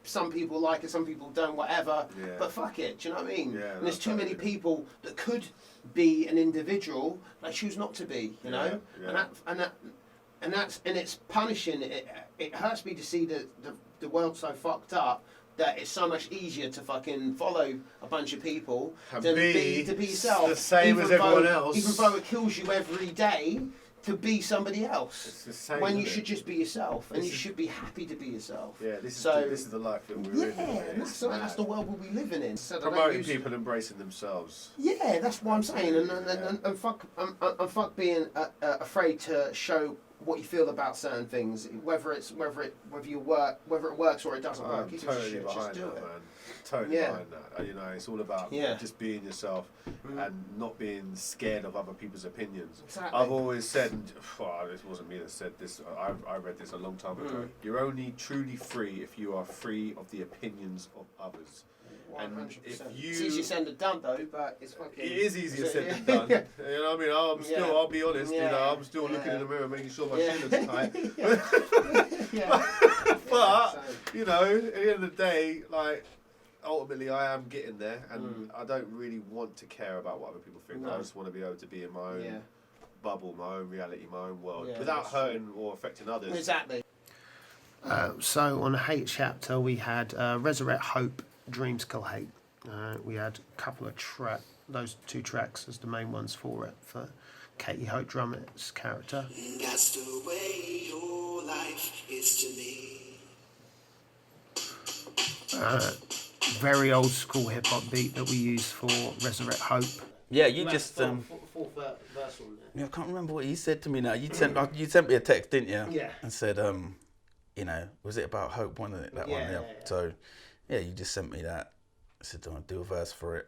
some people like it, some people don't, whatever. Yeah. But fuck it, do you know what I mean? Yeah, and there's too many people that could be an individual, they choose not to be, you know? Yeah. And it's punishing. It hurts me to see the world so fucked up that it's so much easier to fucking follow a bunch of people than to be yourself. The same as everyone else. Even though it kills you every day to be somebody else. It's the same, when you should just be yourself, and you should be happy to be yourself. Yeah, this is the life that we're in. Yeah, and that's the world we'll be living in. So promoting people embracing themselves. Yeah, that's what I'm saying. And fuck being afraid to show what you feel about certain things, whether it works or it doesn't work. I'm totally behind that, man. Totally behind that. You know, it's all about just being yourself and not being scared of other people's opinions. Exactly. I've always said, this wasn't me that said this, I read this a long time ago. You're only truly free if you are free of the opinions of others. 100%. It's easier said than done though, but it's fucking... It is easier said than done. You know what I mean? I'll be honest, you know, I'm still looking in the mirror making sure my chin looks tight. But, you know, at the end of the day, like, ultimately I am getting there, and I don't really want to care about what other people think. No. I just want to be able to be in my own bubble, my own reality, my own world, without hurting or affecting others. Exactly. So on the hate chapter, we had Resurrect Hope, Dreams Kill Hate. We had a couple of those two tracks as the main ones for it, for Katie Hope Drummett's character. That's the way your life is to me. Very old school hip hop beat that we use for Resurrect Hope. Yeah, you just fourth verse on there. Yeah, I can't remember what you said to me now. You sent me a text, didn't you? Yeah. And said, you know, was it about hope? Wasn't it that one? Yeah. So, yeah, you just sent me that. I said, I'll do a verse for it.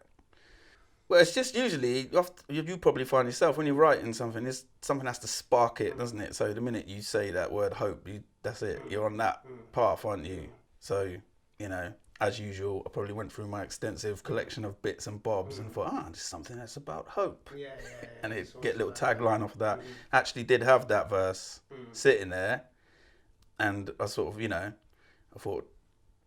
Well, it's just usually, you probably find yourself when you're writing something, something has to spark it, doesn't it? So the minute you say that word hope, that's it. You're on that path, aren't you? So, you know, as usual, I probably went through my extensive collection of bits and bobs and thought, this is something that's about hope. Yeah. And it get a little tagline off of that. Actually did have that verse sitting there, and I sort of, you know, I thought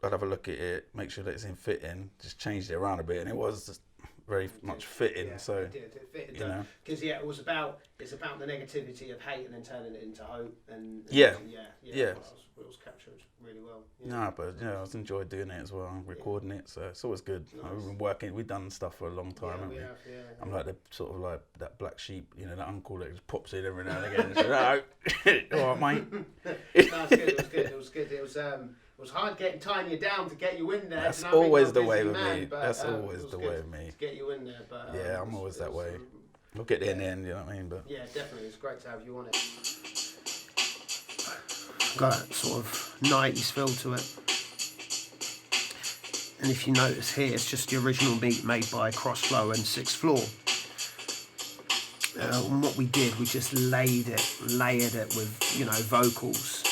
I'd have a look at it, make sure that it's in fitting, just changed it around a bit, and it was just very much fitting. So it fitted, you know, because it's about the negativity of hate and then turning it into hope, and yeah. It was captured really well. No, but you know, I was enjoyed doing it as well, recording it, so it's always good. Nice. We've done stuff for a long time, haven't we? I'm like the sort of like that black sheep, you know, that uncle that just pops in every now and again and says, all right, mate. No, it was good. It was hard tying you down to get you in there. That's always the way with me. That's always the way with me. To get you in there, but I'm always that way. We'll get there in the end, you know what I mean? But yeah, definitely, it's great to have you on it. Got that sort of 90s feel to it. And if you notice here, it's just the original beat made by Crossflow and Sixth Floor. And what we did, we just layered it with, you know, vocals.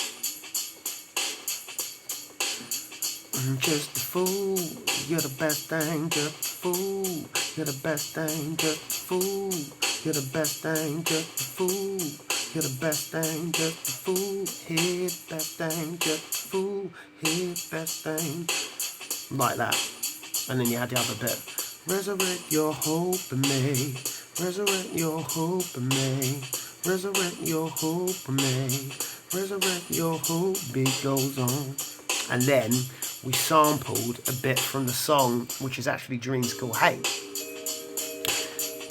I'm just a fool, you're the best thing, just a fool. You're the best thing, just a fool. You're the best thing, just a fool. You're the best thing, just a fool. You're the best thing, just a fool. You're the best thing. Like that. And then you had the other bit. Resurrect your hope in me. Resurrect your hope in me. Resurrect your hope in me. Resurrect your hope. Beat goes on. And then we sampled a bit from the song, which is actually Dreams Kill Hate,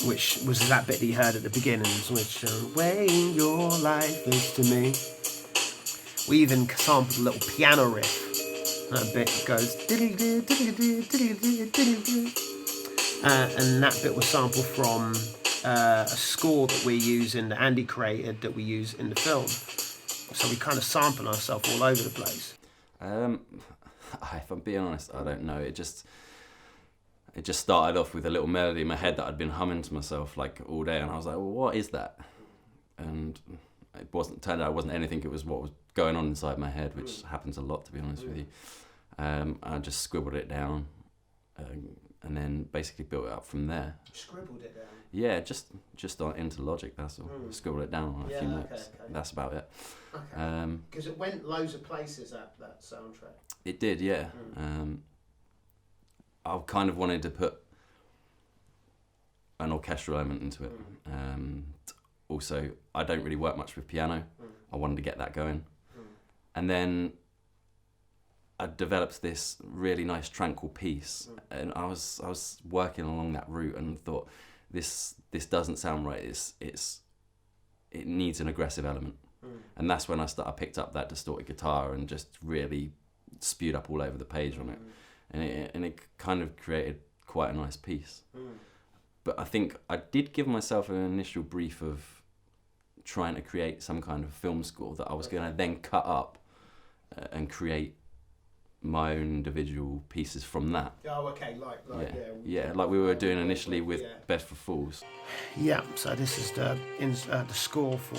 which was that bit that you heard at the beginning, which way your life is to me. We even sampled a little piano riff. That bit goes and that bit was sampled from a score that we use that Andy created, that we use in the film. So we kind of sample ourselves all over the place. If I'm being honest, I don't know. It just started off with a little melody in my head that I'd been humming to myself like all day, and I was like, well, what is that? And it turned out it wasn't anything. It was what was going on inside my head, which happens a lot, to be honest with you. I just scribbled it down, and then basically built it up from there. You scribbled it down? Yeah, just into Logic, that's all. Scribbled it down on a few notes. Okay. That's about it. Okay. Because it went loads of places, that soundtrack. It did, yeah. I kind of wanted to put an orchestral element into it. Also, I don't really work much with piano. I wanted to get that going. And then I developed this really nice tranquil piece, and I was working along that route and thought, this doesn't sound right. It needs an aggressive element. And that's when I picked up that distorted guitar and just really spewed up all over the page on it. And it kind of created quite a nice piece. But I think I did give myself an initial brief of trying to create some kind of film score that I was going to then cut up and create my own individual pieces from that. Oh, okay, yeah, like we were doing initially with Bed for Fools. Yeah, so this is the score for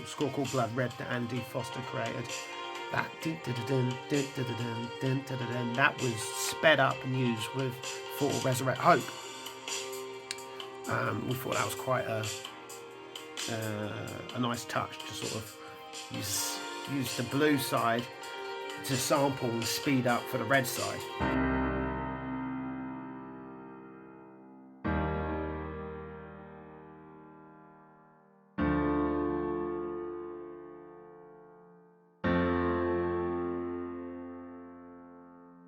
score called Blood Red that Andy Foster created. That that was sped up and used for Resurrect Hope. We thought that was quite a nice touch to sort of use the blue side to sample and speed up for the red side.